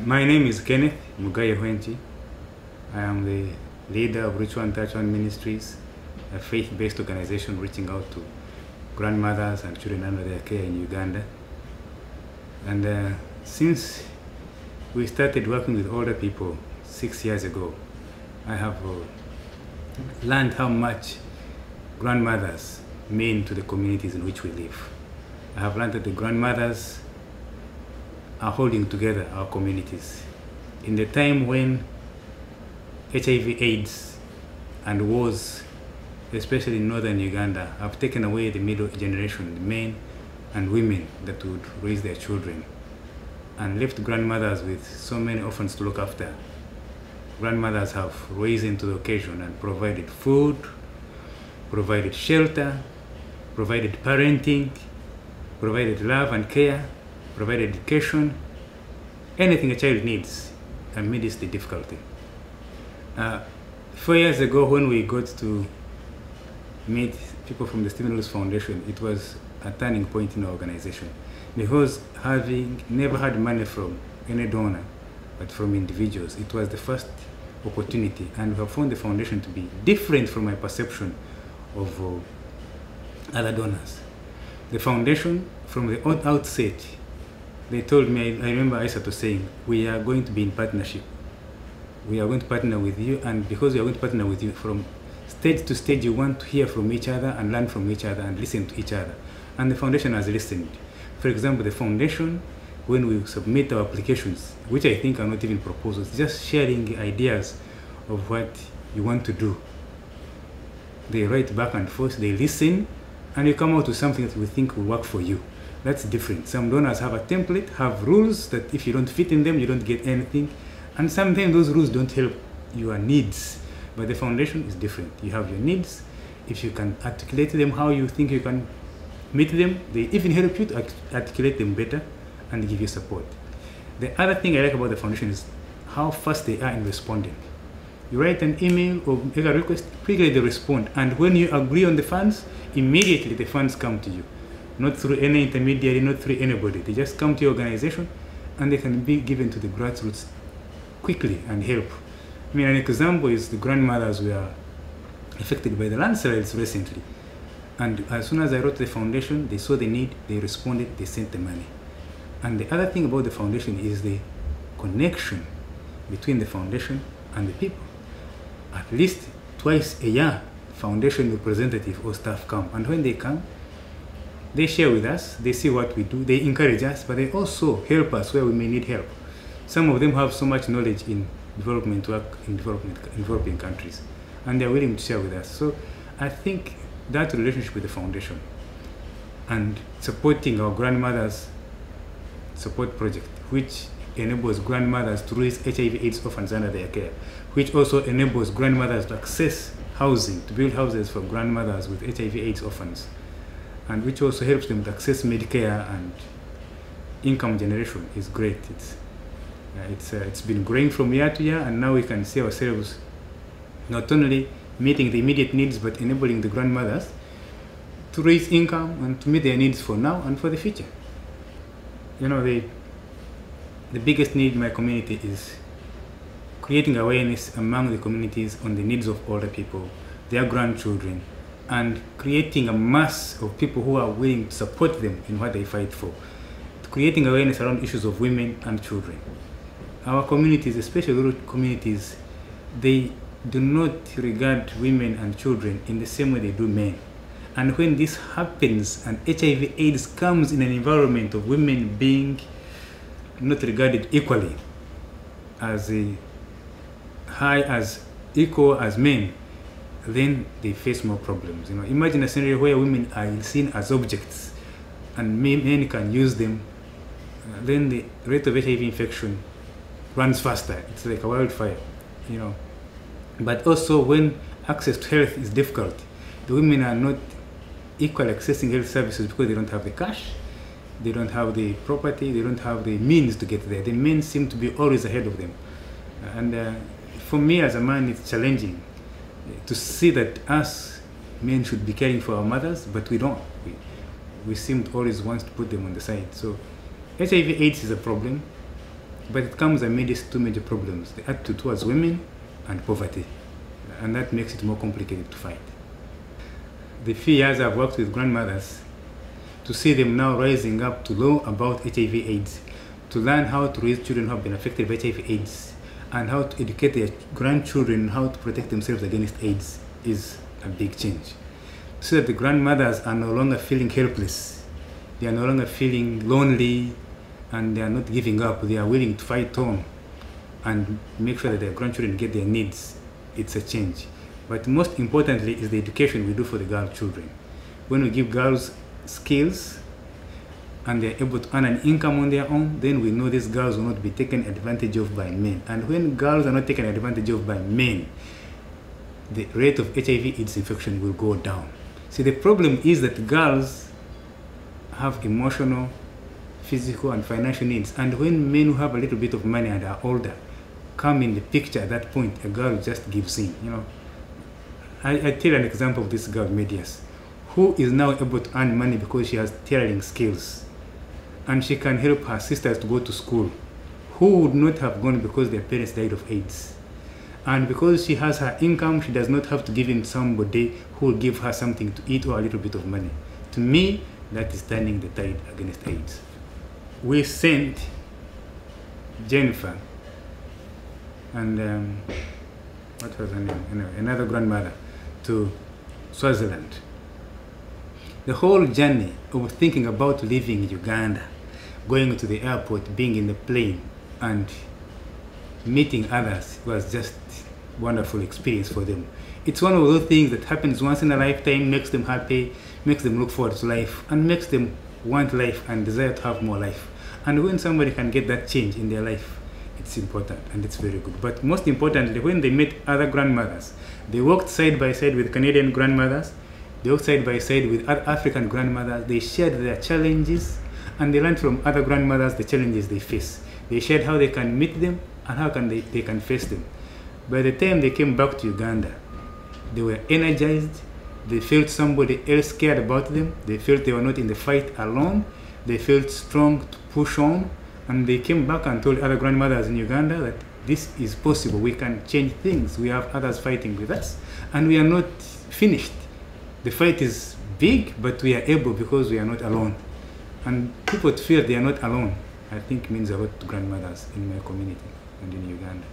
My name is Kenneth Mugaye. I am the leader of Reach One Touch One Ministries, a faith-based organization reaching out to grandmothers and children under their care in Uganda. And since we started working with older people 6 years ago, I have learned how much grandmothers mean to the communities in which we live. I have learned that the grandmothers are holding together our communities. In the time when HIV, AIDS, and wars, especially in northern Uganda, have taken away the middle generation, the men and women that would raise their children, and left grandmothers with so many orphans to look after. Grandmothers have risen to the occasion and provided food, provided shelter, provided parenting, provided love and care, provided education, anything a child needs amidst the difficulty. 4 years ago, when we got to meet people from the Stephen Lewis Foundation, it was a turning point in our organization, because having never had money from any donor but from individuals, it was the first opportunity, and we have found the foundation to be different from my perception of other donors. The foundation, from the outset, they told me, I remember Isato saying, we are going to be in partnership. We are going to partner with you, and because we are going to partner with you, from stage to stage, you want to hear from each other and learn from each other and listen to each other. And the foundation has listened. For example, the foundation, when we submit our applications, which I think are not even proposals, just sharing ideas of what you want to do. They write back and forth, they listen, and you come out with something that we think will work for you. That's different. Some donors have a template, have rules that if you don't fit in them, you don't get anything. And sometimes those rules don't help your needs. But the foundation is different. You have your needs. If you can articulate them how you think you can meet them, they even help you to articulate them better and give you support. The other thing I like about the foundation is how fast they are in responding. You write an email or make a request, quickly they respond. And when you agree on the funds, immediately the funds come to you. Not through any intermediary, not through anybody. They just come to your organization and they can be given to the grassroots quickly and help. I mean, an example is the grandmothers were affected by the landslides recently. And as soon as I wrote the foundation, they saw the need, they responded, they sent the money. And the other thing about the foundation is the connection between the foundation and the people. At least twice a year, foundation representative or staff come. And when they come, they share with us, they see what we do, they encourage us, but they also help us where we may need help. Some of them have so much knowledge in development work in developing countries, and they're willing to share with us. So I think that relationship with the foundation and supporting our grandmothers support project, which enables grandmothers to raise HIV/AIDS orphans under their care, which also enables grandmothers to access housing, to build houses for grandmothers with HIV/AIDS orphans, and which also helps them to access Medicare and income generation, is great. It's been growing from year to year, and now we can see ourselves not only meeting the immediate needs, but enabling the grandmothers to raise income and to meet their needs for now and for the future. You know, the biggest need in my community is creating awareness among the communities on the needs of older people, their grandchildren, and creating a mass of people who are willing to support them in what they fight for. Creating awareness around issues of women and children. Our communities, especially rural communities, they do not regard women and children in the same way they do men. And when this happens and HIV/AIDS comes in an environment of women being not regarded equally as equal as men, then they face more problems. You know, imagine a scenario where women are seen as objects and men can use them. Then the rate of HIV infection runs faster. It's like a wildfire, you know. But also when access to health is difficult, the women are not equally accessing health services because they don't have the cash, they don't have the property, they don't have the means to get there. The men seem to be always ahead of them. And for me as a man, it's challenging to see that us men should be caring for our mothers, but we don't. We seem to always want to put them on the side. So HIV/AIDS is a problem. But it comes amidst two major problems: the attitude towards women and poverty. And that makes it more complicated to fight. The few years I've worked with grandmothers, to see them now rising up to know about HIV/AIDS, to learn how to raise children who have been affected by HIV/AIDS, and how to educate their grandchildren how to protect themselves against AIDS is a big change. So that the grandmothers are no longer feeling helpless, they are no longer feeling lonely, and they are not giving up. They are willing to fight on and make sure that their grandchildren get their needs. It's a change. But most importantly is the education we do for the girl children. When we give girls skills and they're able to earn an income on their own, then we know these girls will not be taken advantage of by men. And when girls are not taken advantage of by men, the rate of HIV/AIDS infection will go down. See, the problem is that girls have emotional, physical, and financial needs. And when men who have a little bit of money and are older come in the picture, at that point, a girl just gives in, you know. I tell an example of this girl, Medias, who is now able to earn money because she has tailoring skills. And she can help her sisters to go to school, who would not have gone because their parents died of AIDS. And because she has her income, she does not have to give in somebody who will give her something to eat or a little bit of money. To me, that is turning the tide against AIDS. We sent Jennifer and what was her name? Anyway, another grandmother to Swaziland. The whole journey of thinking about leaving Uganda, going to the airport, being in the plane, and meeting others was just a wonderful experience for them. It's one of those things that happens once in a lifetime, makes them happy, makes them look forward to life, and makes them want life and desire to have more life. And when somebody can get that change in their life, it's important and it's very good. But most importantly, when they met other grandmothers, they walked side by side with Canadian grandmothers, they walked side by side with other African grandmothers, they shared their challenges, and they learned from other grandmothers the challenges they face. They shared how they can meet them and how can they can face them. By the time they came back to Uganda, they were energized, they felt somebody else cared about them, they felt they were not in the fight alone, they felt strong to push on, and they came back and told other grandmothers in Uganda that this is possible, we can change things, we have others fighting with us, and we are not finished. The fight is big, but we are able because we are not alone. And people to feel they are not alone, I think means a lot to grandmothers in my community and in Uganda.